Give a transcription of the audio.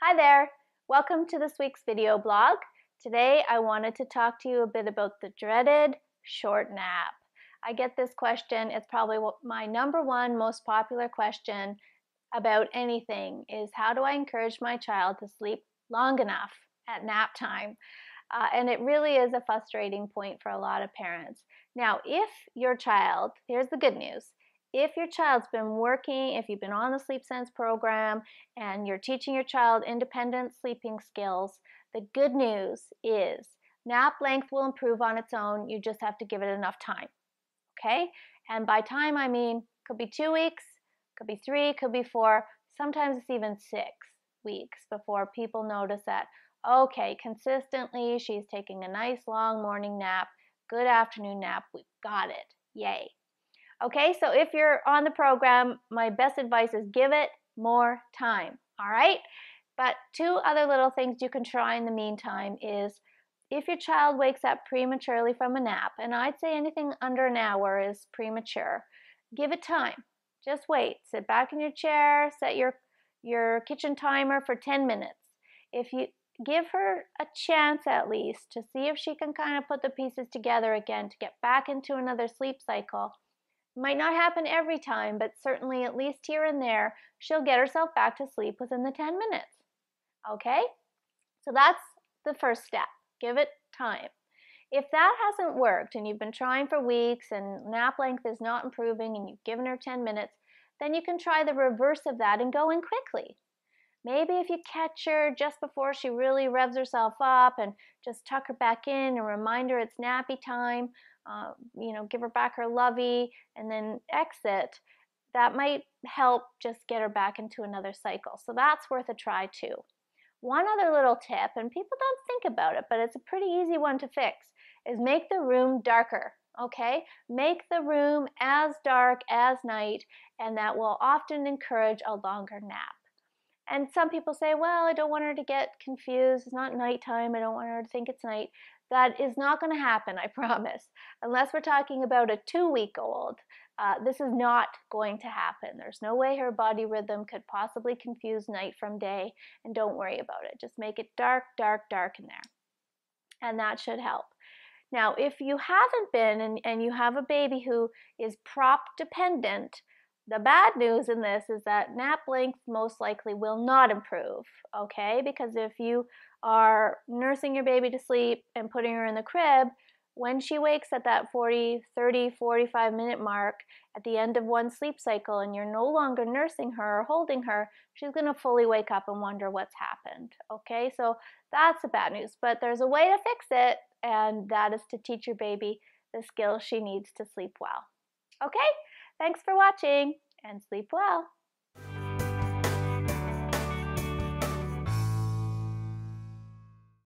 Hi there! Welcome to this week's video blog. Today I wanted to talk to you a bit about the dreaded short nap. I get this question, it's probably my number one most popular question about anything is how do I encourage my child to sleep long enough at nap time? And it really is a frustrating point for a lot of parents. Now, if your child, here's the good news, if your child's been working, if you've been on the Sleep Sense program and you're teaching your child independent sleeping skills, the good news is nap length will improve on its own. You just have to give it enough time, okay? And by time, I mean, could be 2 weeks, could be 3, could be 4, sometimes it's even 6 weeks before people notice that, okay, consistently she's taking a nice long morning nap, good afternoon nap, we've got it, yay. Okay, so if you're on the program, my best advice is give it more time, all right? But 2 other little things you can try in the meantime is if your child wakes up prematurely from a nap, and I'd say anything under an hour is premature, give it time. Just wait, sit back in your chair, set your kitchen timer for 10 minutes. If you give her a chance at least to see if she can kind of put the pieces together again to get back into another sleep cycle, might not happen every time, but certainly at least here and there, she'll get herself back to sleep within the 10 minutes. Okay? So that's the first step. Give it time. If that hasn't worked and you've been trying for weeks and nap length is not improving and you've given her 10 minutes, then you can try the reverse of that and go in quickly. Maybe if you catch her just before she really revs herself up and just tuck her back in and remind her it's nappy time, give her back her lovey and then exit, that might help just get her back into another cycle. So that's worth a try too. One other little tip, and people don't think about it, but it's a pretty easy one to fix, is make the room darker. Okay? Make the room as dark as night, and that will often encourage a longer nap. And some people say, well, I don't want her to get confused. It's not nighttime. I don't want her to think it's night. That is not going to happen, I promise. Unless we're talking about a 2-week-old, this is not going to happen. There's no way her body rhythm could possibly confuse night from day, and don't worry about it. Just make it dark, dark, dark in there, and that should help. Now, if you haven't been and you have a baby who is prop dependent, the bad news in this is that nap length most likely will not improve, okay? Because if you are nursing your baby to sleep and putting her in the crib, when she wakes at that 40, 30, 45-minute mark at the end of one sleep cycle and you're no longer nursing her or holding her, she's going to fully wake up and wonder what's happened, okay? So that's the bad news, but there's a way to fix it, and that is to teach your baby the skills she needs to sleep well. Okay? Thanks for watching and sleep well.